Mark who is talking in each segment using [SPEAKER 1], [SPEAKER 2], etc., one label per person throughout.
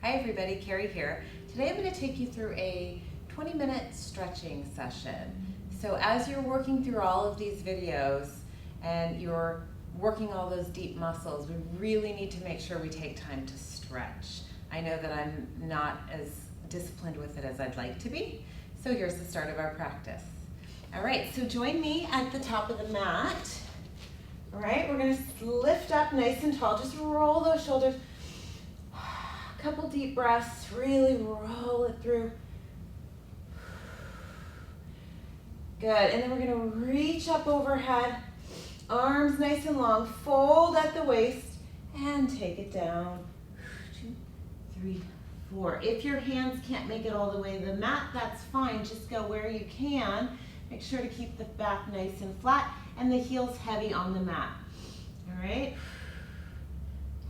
[SPEAKER 1] Hi everybody, Keri here. Today I'm going to take you through a 20-minute stretching session. So as you're working through all of these videos and you're working all those deep muscles, we really need to make sure we take time to stretch. I know that I'm not as disciplined with it as I'd like to be, so here's the start of our practice. All right, so join me at the top of the mat. All right, we're going to lift up nice and tall. Just roll those shoulders. Couple deep breaths, really roll it through. Good, and then we're gonna reach up overhead, arms nice and long, fold at the waist, and take it down. 2, 3, 4. If your hands can't make it all the way to the mat, that's fine. Just go where you can. Make sure to keep the back nice and flat and the heels heavy on the mat. All right?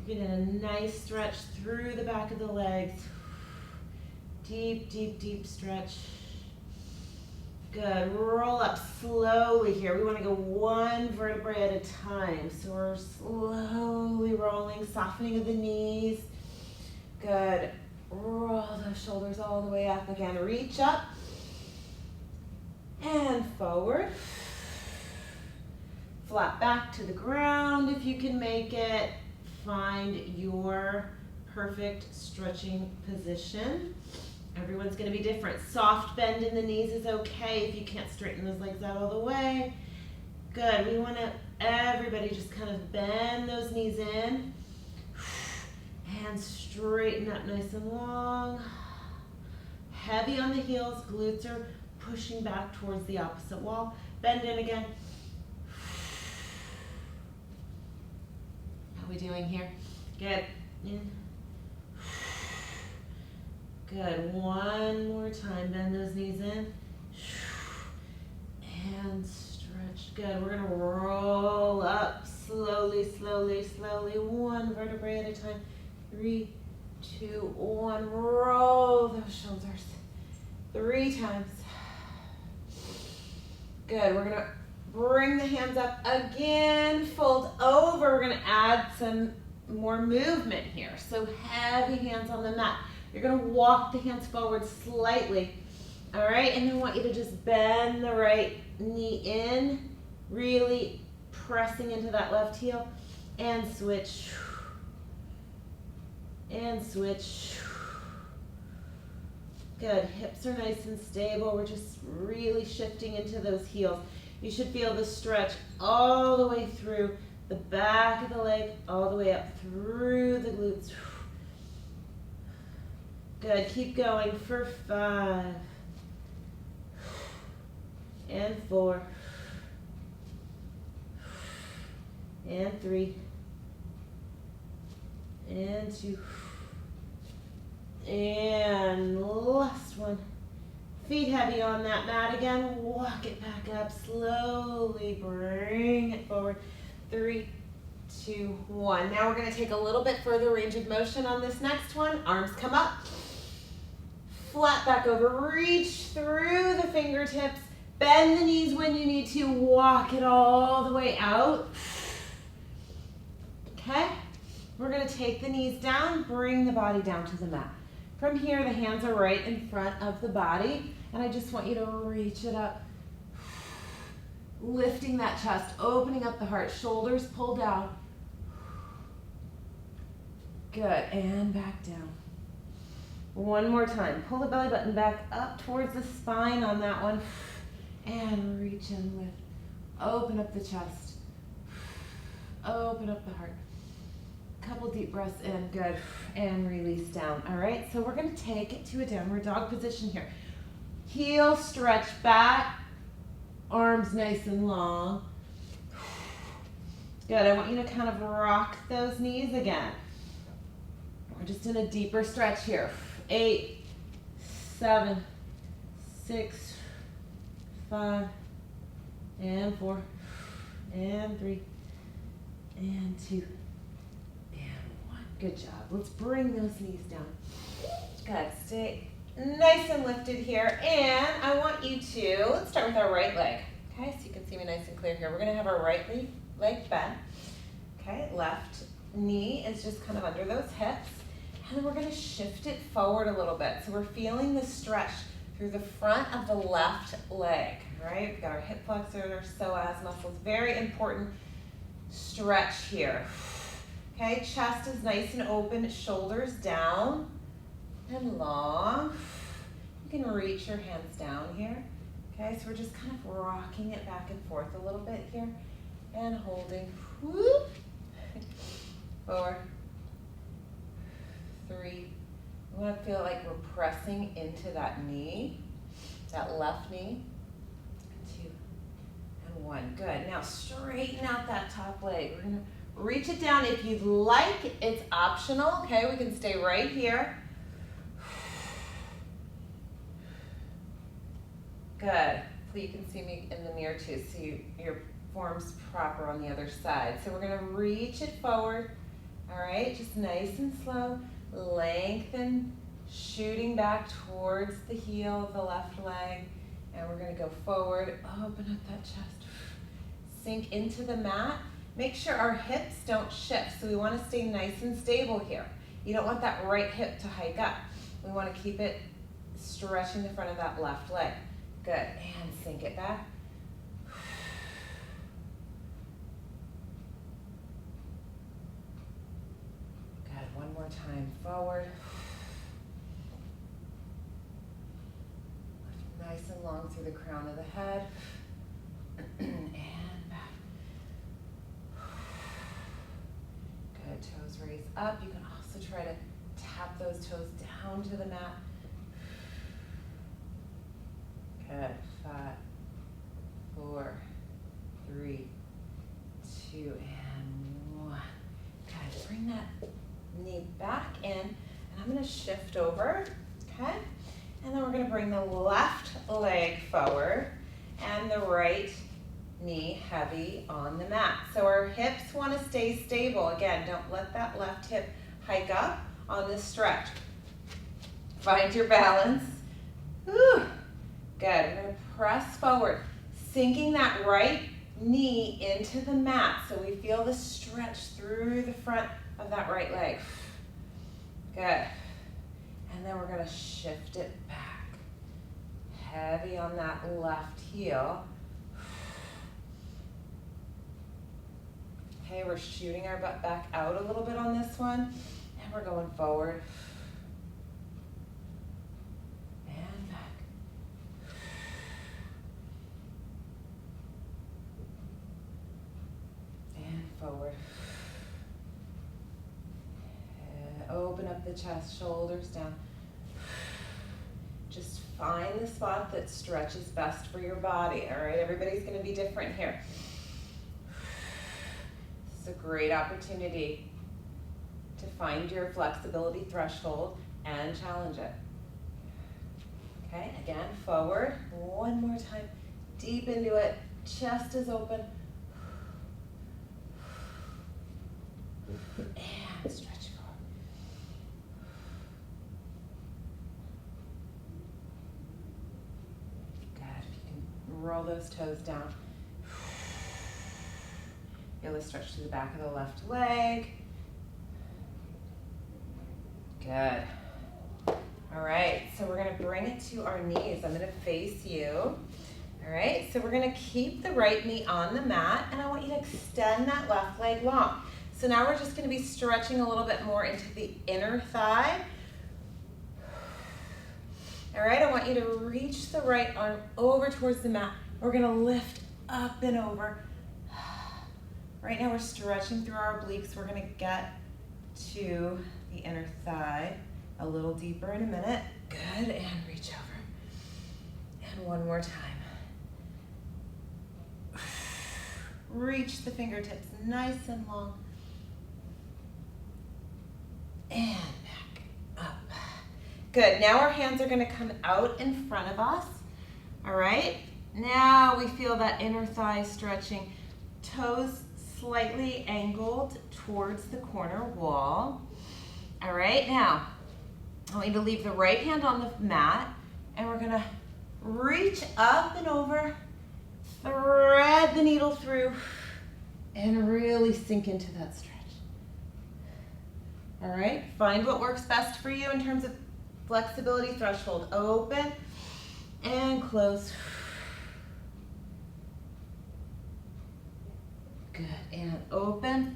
[SPEAKER 1] Get in a nice stretch through the back of the legs. Deep, deep, deep stretch. Good. Roll up slowly here. We want to go one vertebrae at a time. So we're slowly rolling, softening of the knees. Good. Roll those shoulders all the way up again. Reach up and forward. Flat back to the ground if you can make it. Find your perfect stretching position. Everyone's going to be different. Soft bend in the knees is okay if you can't straighten those legs out all the way. Good. We want to, everybody just kind of bend those knees in. And straighten up nice and long. Heavy on the heels. Glutes are pushing back towards the opposite wall. Bend in again. How are we doing here? Good. In. Good. One more time. Bend those knees in. And stretch. Good. We're going to roll up slowly, slowly, slowly. One vertebrae at a time. 3, 2, 1. Roll those shoulders. 3 times. Good. We're going to bring the hands up again, fold over. We're going to add some more movement here. So heavy hands on the mat. You're going to walk the hands forward slightly. All right, and then I want you to just bend the right knee in, really pressing into that left heel, and switch. And switch. Good. Hips are nice and stable. We're just really shifting into those heels. You should feel the stretch all the way through the back of the leg, all the way up through the glutes. Good. Keep going for 5 and 4 and 3 and 2 and last one. Feet heavy on that mat again. Walk it back up slowly. Bring it forward. 3, 2, 1. Now we're going to take a little bit further range of motion on this next one. Arms come up. Flat back over. Reach through the fingertips. Bend the knees when you need to. Walk it all the way out. Okay? We're going to take the knees down. Bring the body down to the mat. From here, the hands are right in front of the body, and I just want you to reach it up. Lifting that chest, opening up the heart, shoulders pull down. Good, and back down. One more time. Pull the belly button back up towards the spine on that one, and reach and lift. Open up the chest. Open up the heart. Couple deep breaths in, good, and release down. All right, so we're going to take it to a downward dog position here. Heel stretch back, arms nice and long. Good, I want you to kind of rock those knees again. We're just in a deeper stretch here. 8, 7, 6, 5, and 4, and 3, and 2. Good job. Let's bring those knees down. Good. Stay nice and lifted here. And I want you to, let's start with our right leg. Okay, so you can see me nice and clear here. We're going to have our right leg bent. Okay, left knee is just kind of under those hips. And then we're gonna shift it forward a little bit. So we're feeling the stretch through the front of the left leg, right? We've got our hip flexors, our psoas muscles. Very important stretch here. Okay, chest is nice and open, shoulders down and long. You can reach your hands down here. Okay, so we're just kind of rocking it back and forth a little bit here and holding. Whoop. 4, 3. We want to feel like we're pressing into that knee, that left knee. 2 and 1. Good. Now straighten out that top leg. We're going to reach it down. If you'd like, it's optional. Okay, we can stay right here. Good. Hopefully you can see me in the mirror too, so your form's proper on the other side. So we're going to reach it forward. All right, just nice and slow. Lengthen, shooting back towards the heel of the left leg. And we're going to go forward, open up that chest. Sink into the mat. Make sure our hips don't shift. So we want to stay nice and stable here. You don't want that right hip to hike up. We want to keep it stretching the front of that left leg. Good, and sink it back. Good, one more time, forward. Lift nice and long through the crown of the head. And back. Good, toes raise up. You can also try to tap those toes down to the mat. Good. 5, 4, 3, 2, and 1. Good. Bring that knee back in, and I'm going to shift over. Okay. And then we're going to bring the left leg forward and the right knee heavy on the mat. So our hips want to stay stable. Again, don't let that left hip hike up on this stretch. Find your balance. Whew. Good. We're going to press forward, sinking that right knee into the mat so we feel the stretch through the front of that right leg. Good. And then we're going to shift it back. Heavy on that left heel. Okay, we're shooting our butt back out a little bit on this one, and we're going forward. Forward. Open up the chest, shoulders down. Just find the spot that stretches best for your body, all right? Everybody's going to be different here. This is a great opportunity to find your flexibility threshold and challenge it. Okay, again, forward. One more time. Deep into it. Chest is open. And stretch forward. Good. If you can roll those toes down. Feel the stretch to the back of the left leg. Good. All right, so we're going to bring it to our knees. I'm going to face you. All right, so we're going to keep the right knee on the mat, and I want you to extend that left leg long. So now we're just going to be stretching a little bit more into the inner thigh. All right, I want you to reach the right arm over towards the mat. We're going to lift up and over. Right now we're stretching through our obliques. We're going to get to the inner thigh a little deeper in a minute. Good, and reach over. And one more time. Reach the fingertips nice and long. And back up. Good, now our hands are gonna come out in front of us. All right, now we feel that inner thigh stretching. Toes slightly angled towards the corner wall. All right, now, I want you to leave the right hand on the mat, and we're gonna reach up and over, thread the needle through, and really sink into that stretch. All right, find what works best for you in terms of flexibility threshold. Open and close. Good, and open.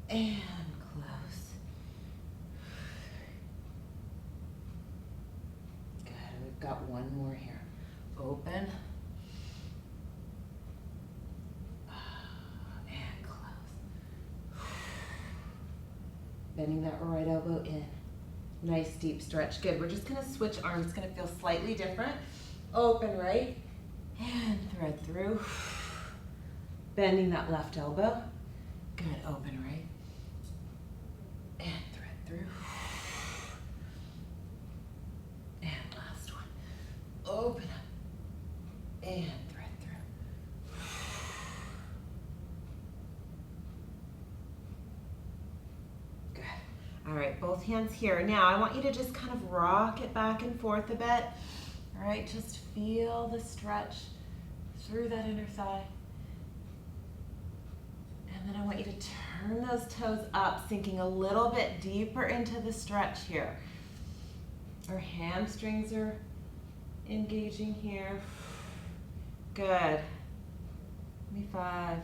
[SPEAKER 1] And close. Good, we've got one more here. Open. And close. Bending that right elbow in. Nice deep stretch. Good, we're just gonna switch arms. It's gonna feel slightly different. Open right. And thread through. Bending that left elbow. Good, open right. And thread through. And last one. Open up. And thread through. Good. All right, both hands here. Now I want you to just kind of rock it back and forth a bit. All right, just feel the stretch through that inner thigh. And then I want you to turn those toes up, sinking a little bit deeper into the stretch here. Our hamstrings are engaging here. Good. 5,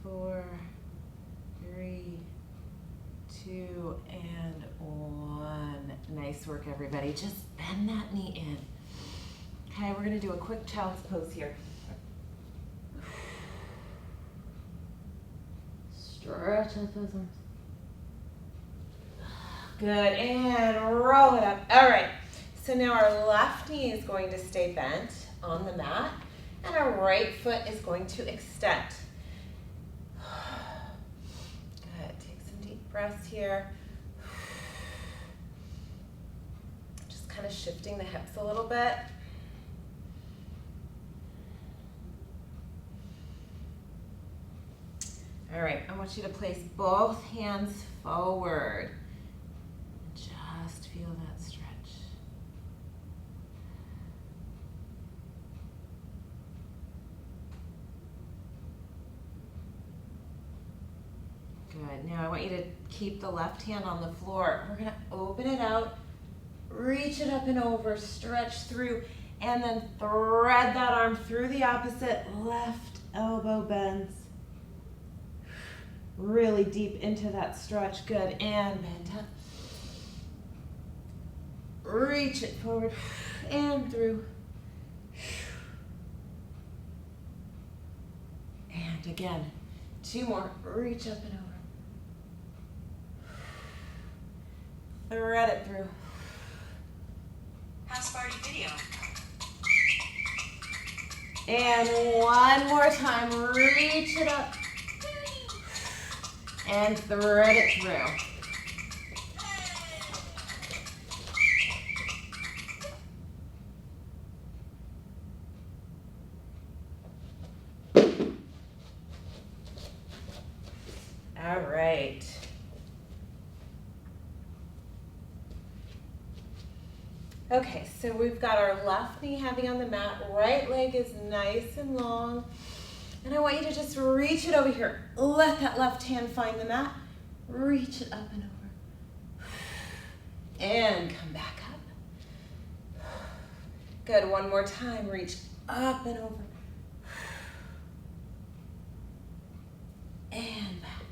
[SPEAKER 1] 4, 3, 2, and 1. Nice work, everybody. Just bend that knee in. Okay, we're gonna do a quick child's pose here. Stretch out those arms. Good, and roll it up. All right, so now our left knee is going to stay bent on the mat, and our right foot is going to extend. Good, take some deep breaths here. Just kind of shifting the hips a little bit. All right, I want you to place both hands forward. Just feel that stretch. Good, now I want you to keep the left hand on the floor. We're gonna open it out, reach it up and over, stretch through, and then thread that arm through the opposite. Left elbow bends. Really deep into that stretch. Good, and bend up. Reach it forward and through. And again, 2 more. Reach up and over. Thread it through.
[SPEAKER 2] House party video.
[SPEAKER 1] And one more time. Reach it up. And thread it through. All right. Okay, so we've got our left knee heavy on the mat, right leg is nice and long. And I want you to just reach it over here. Let that left hand find the mat. Reach it up and over. And come back up. Good, one more time. Reach up and over. And back.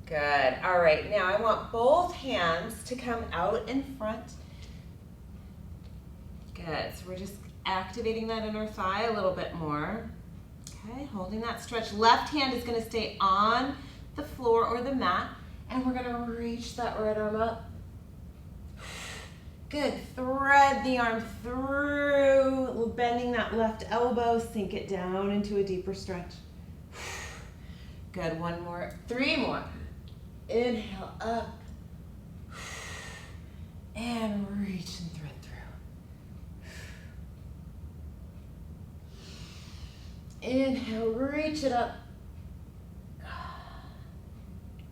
[SPEAKER 1] Good, all right. Now I want both hands to come out in front. Good, so we're just activating that inner thigh a little bit more. Okay, holding that stretch. Left hand is gonna stay on the floor or the mat, and we're gonna reach that right arm up. Good, thread the arm through, bending that left elbow, sink it down into a deeper stretch. Good, 1 more, 3 more. Inhale up, and reach and thread through. Inhale, reach it up,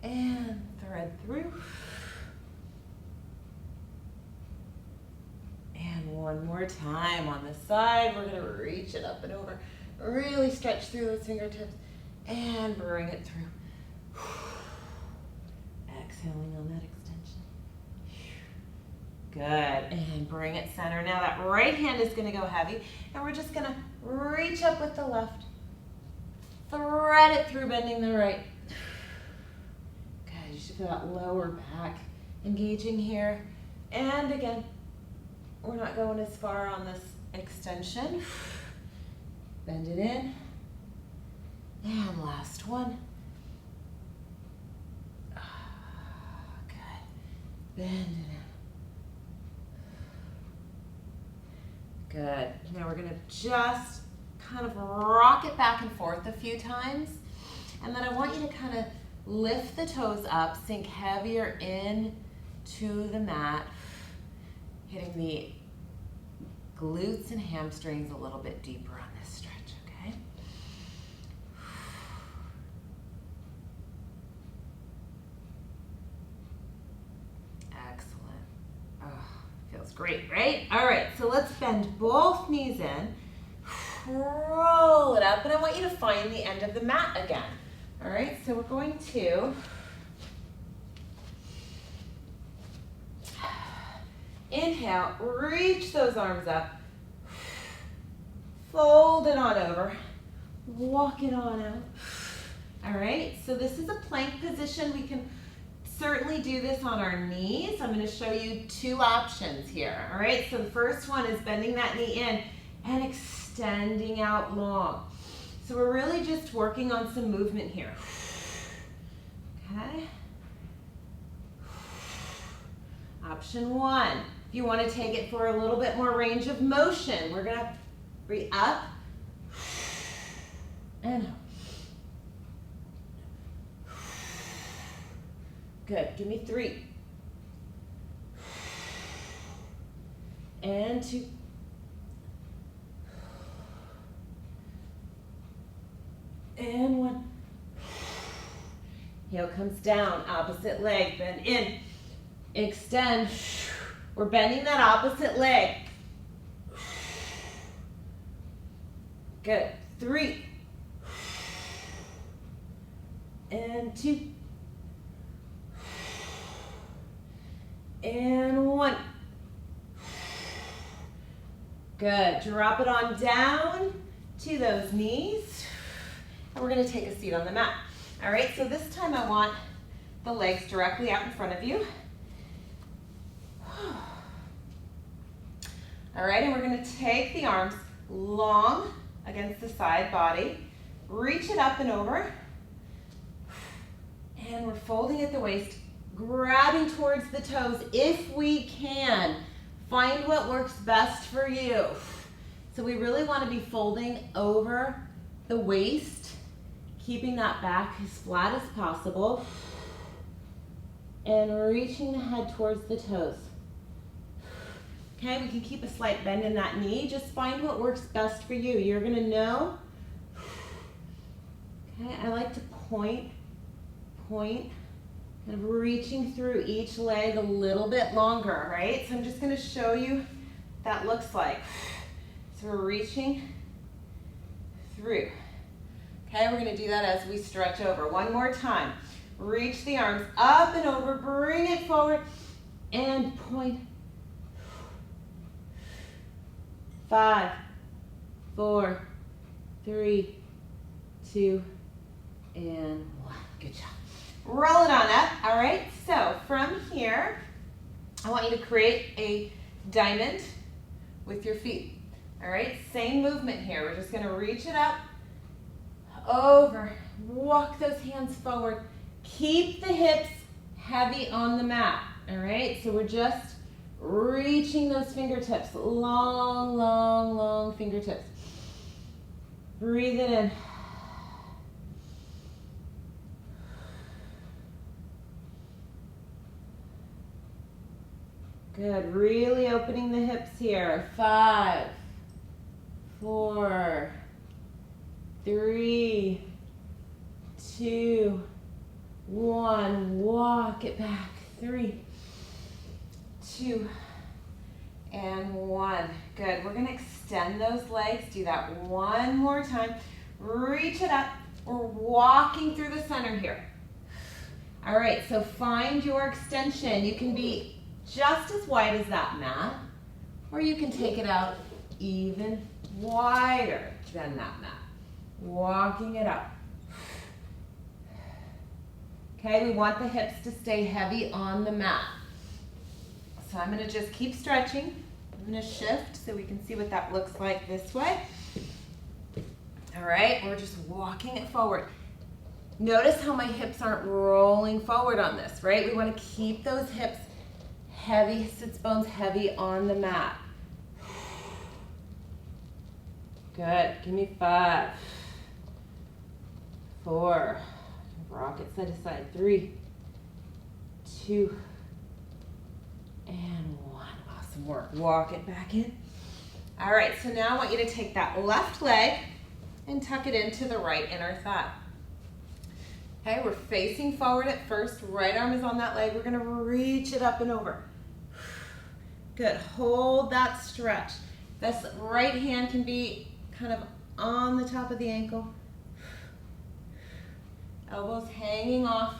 [SPEAKER 1] and thread through. And one more time on the side, we're gonna reach it up and over. Really stretch through those fingertips and bring it through. Exhaling on that extension. Good, and bring it center. Now that right hand is gonna go heavy, and we're just gonna reach up with the left. Thread it through, bending the right. Good, you should feel that lower back engaging here. And again, we're not going as far on this extension. Bend it in. And last one. Good. Bend it in. Good. Now we're gonna just kind of rock it back and forth a few times. And then I want you to kind of lift the toes up, sink heavier in to the mat, hitting the glutes and hamstrings a little bit deeper on this stretch, okay? Excellent. Oh, feels great, right? All right, so let's bend both knees in, roll it up, and I want you to find the end of the mat again. All right, so we're going to inhale, reach those arms up, fold it on over, walk it on out. All right, so this is a plank position. We can certainly do this on our knees. I'm going to show you two options here. All right, so the first one is bending that knee in and extending out long. So we're really just working on some movement here. Okay. Option one. If you want to take it for a little bit more range of motion, we're going to breathe up and out. Good. Give me 3. And 2. And 1. Heel comes down, opposite leg, bend in, extend. We're bending that opposite leg. Good. 3. And 2. And 1. Good. Drop it on down to those knees. And we're going to take a seat on the mat. All right, so this time I want the legs directly out in front of you. All right, and we're going to take the arms long against the side body, reach it up and over, and we're folding at the waist, grabbing towards the toes if we can. Find what works best for you. So we really want to be folding over the waist, keeping that back as flat as possible, and reaching the head towards the toes. Okay, we can keep a slight bend in that knee. Just find what works best for you. You're gonna know. Okay, I like to point, kind of reaching through each leg a little bit longer, right? So I'm just gonna show you what that looks like. So we're reaching through. Okay, we're gonna do that as we stretch over. One more time. Reach the arms up and over, bring it forward, and point. 5, 4, 3, 2, and 1. Good job. Roll it on up. All right, so from here, I want you to create a diamond with your feet. All right, same movement here. We're just gonna reach it up, over, walk those hands forward. Keep the hips heavy on the mat. All right, so we're just reaching those fingertips, long, long, long fingertips. Breathe it in. Good, really opening the hips here. 5, 4, 3, 2, 1. Walk it back. 3, 2, and 1. Good. We're going to extend those legs. Do that one more time. Reach it up. We're walking through the center here. All right, so find your extension. You can be just as wide as that mat, or you can take it out even wider than that mat. Walking it up. Okay, we want the hips to stay heavy on the mat. So I'm going to just keep stretching. I'm going to shift so we can see what that looks like this way. All right, we're just walking it forward. Notice how my hips aren't rolling forward on this, right? We want to keep those hips heavy, sits bones heavy on the mat. Good, give me 5, 4, rock it side to side, 3, 2, and 1. Awesome work. Walk it back in. All right, so now I want you to take that left leg and tuck it into the right inner thigh. Okay, we're facing forward at first. Right arm is on that leg. We're going to reach it up and over. Good. Hold that stretch. This right hand can be kind of on the top of the ankle. Elbows hanging off.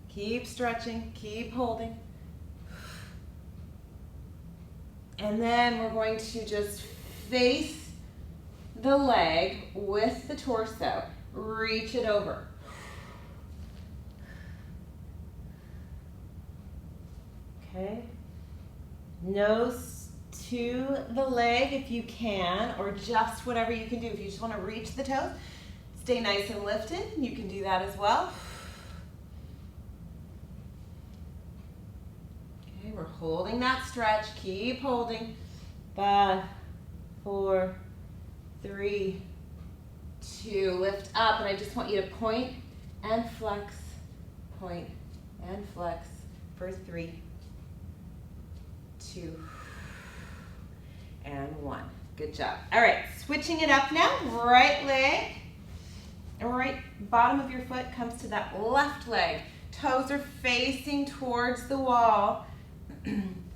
[SPEAKER 1] Keep stretching. Keep holding. And then we're going to just face the leg with the torso. Reach it over. Okay. Nose to the leg if you can, or just whatever you can do. If you just want to reach the toes, stay nice and lifted. You can do that as well. Okay, we're holding that stretch. Keep holding. 5, 4, 3, 2, lift up, and I just want you to point and flex for 3, 2, and 1. Good job. All right, switching it up now. Right leg, and right bottom of your foot comes to that left leg. Toes are facing towards the wall.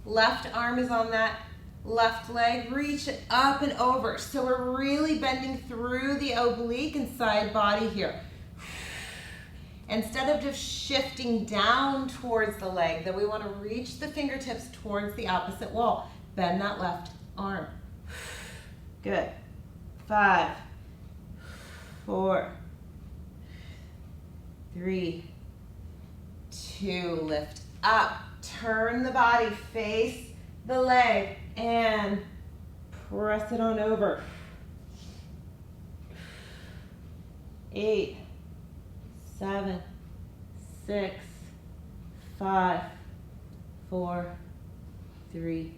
[SPEAKER 1] Left arm is on that left leg. Reach it up and over. So we're really bending through the oblique and side body here. Instead of just shifting down towards the leg, then we want to reach the fingertips towards the opposite wall. Bend that left arm. Good. 5, 4, 3, 2, lift up. Turn the body, face the leg, and press it on over. 8, 7, 6, 5, 4, 3,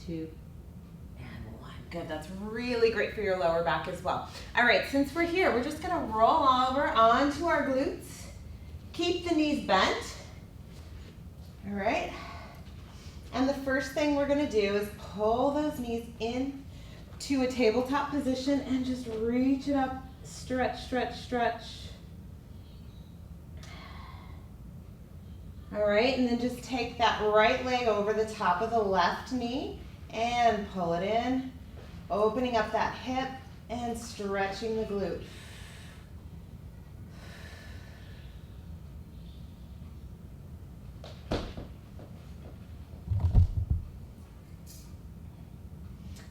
[SPEAKER 1] 2, and 1. Good, that's really great for your lower back as well. All right, since we're here, we're just gonna roll over onto our glutes. Keep the knees bent. All right. And the first thing we're gonna do is pull those knees in to a tabletop position and just reach it up, stretch, stretch, stretch. All right, and then just take that right leg over the top of the left knee and pull it in, opening up that hip and stretching the glute.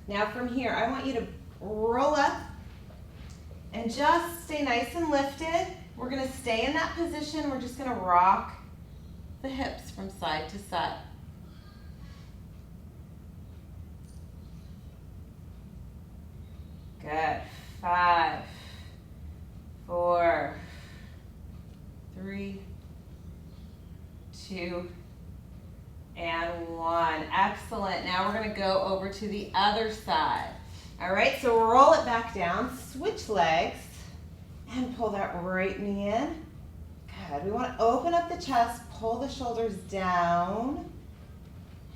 [SPEAKER 1] Now from here, I want you to roll up and just stay nice and lifted. We're gonna stay in that position. We're just gonna rock the hips from side to side. Good. 5, 4, 3, 2, and 1. Excellent. Now we're going to go over to the other side. All right, so roll it back down, switch legs, and pull that right knee in. Good. We want to open up the chest, pull the shoulders down,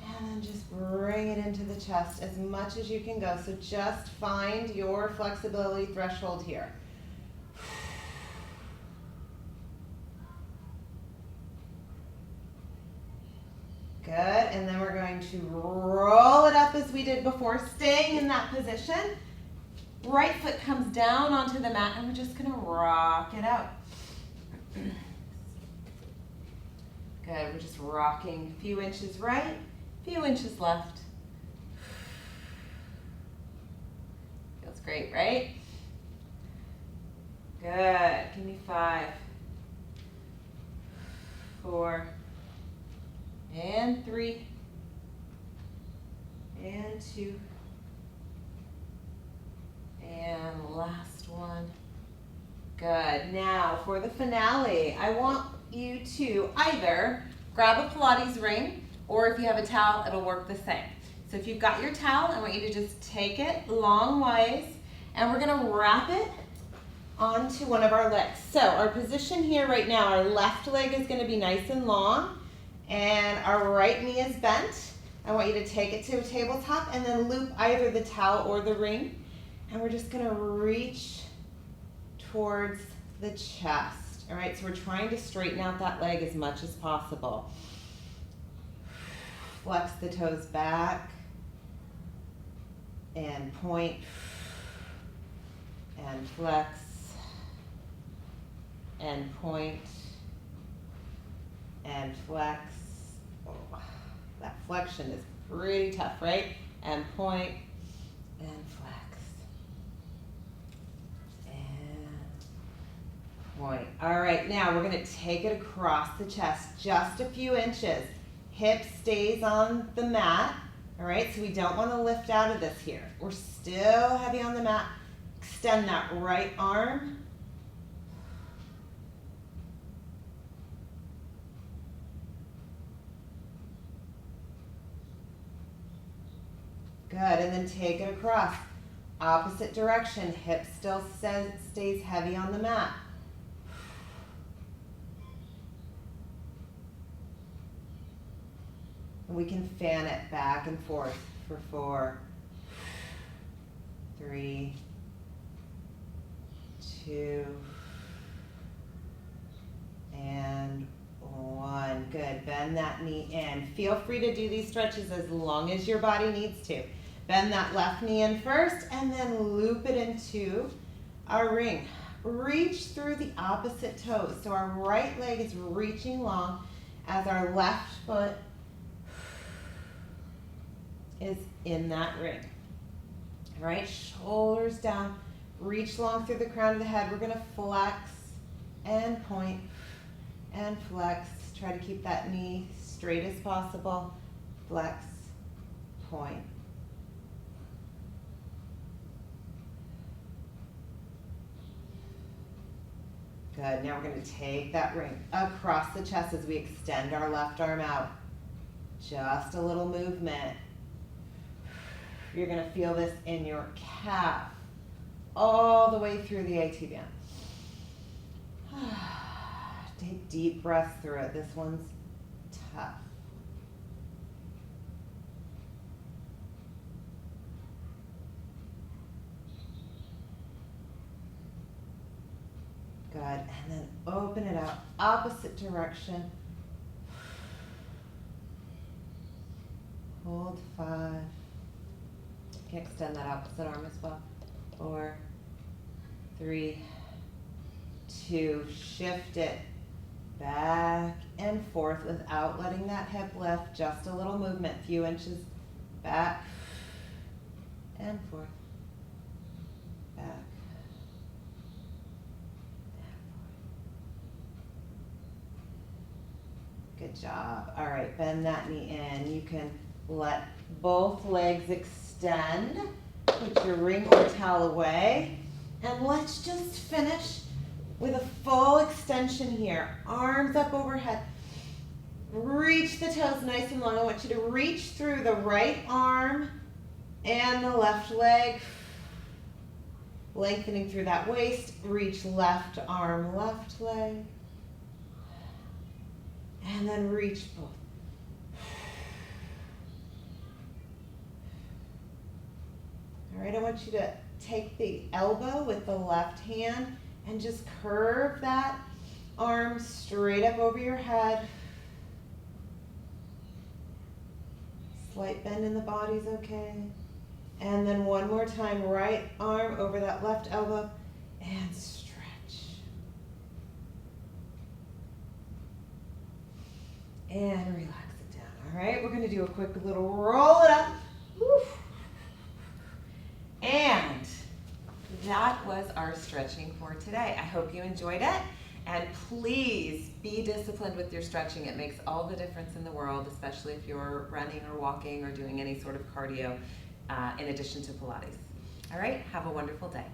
[SPEAKER 1] and then just bring it into the chest as much as you can go. So just find your flexibility threshold here. Good, and then we're going to roll it up as we did before, staying in that position. Right foot comes down onto the mat, and we're just gonna rock it out. Good, we're just rocking a few inches right, a few inches left. Feels great, right? Good, give me 5, 4, and 3, and 2, and last one. Good, now for the finale, I want you to either grab a Pilates ring, or if you have a towel, it'll work the same. So if you've got your towel, I want you to just take it long ways, and we're gonna wrap it onto one of our legs. So our position here right now, our left leg is gonna be nice and long, and our right knee is bent. I want you to take it to a tabletop and then loop either the towel or the ring, and we're just gonna reach towards the chest. All right, so we're trying to straighten out that leg as much as possible. Flex the toes back and point and flex and point and flex. Oh, that flexion is pretty tough, right? And point and flex and point. All right, now we're going to take it across the chest just a few inches. Hip stays on the mat. All right, so we don't want to lift out of this here. We're still heavy on the mat. Extend that right arm. Good, and then take it across. Opposite direction, hip still stays heavy on the mat. And we can fan it back and forth for 4, 3, 2, and 1. Good, bend that knee in. Feel free to do these stretches as long as your body needs to. Bend that left knee in first and then loop it into our ring. Reach through the opposite toes. So our right leg is reaching long as our left foot is in that ring. All right, shoulders down. Reach long through the crown of the head. We're going to flex and point and flex. Try to keep that knee straight as possible. Flex, point. Good, now we're going to take that ring across the chest as we extend our left arm out. Just a little movement. You're going to feel this in your calf all the way through the AT band. Take deep breaths through it. This one's tough. Good, and then open it out, opposite direction. Hold 5. You can extend that opposite arm as well. 4, 3, 2, shift it back and forth without letting that hip lift. Just a little movement, few inches back and forth, back. Good job. All right, bend that knee in. You can let both legs extend. Put your ring or towel away. And let's just finish with a full extension here. Arms up overhead. Reach the toes nice and long. I want you to reach through the right arm and the left leg. Lengthening through that waist. Reach left arm, left leg. And then reach both. All right, I want you to take the elbow with the left hand and just curve that arm straight up over your head. Slight bend in the body's okay. And then one more time, right arm over that left elbow and stretch. and relax it down. All right, we're gonna do a quick little roll it up. Woo. And that was our stretching for today. I hope you enjoyed it. And please be disciplined with your stretching. It makes all the difference in the world, especially if you're running or walking or doing any sort of cardio in addition to Pilates. All right, have a wonderful day.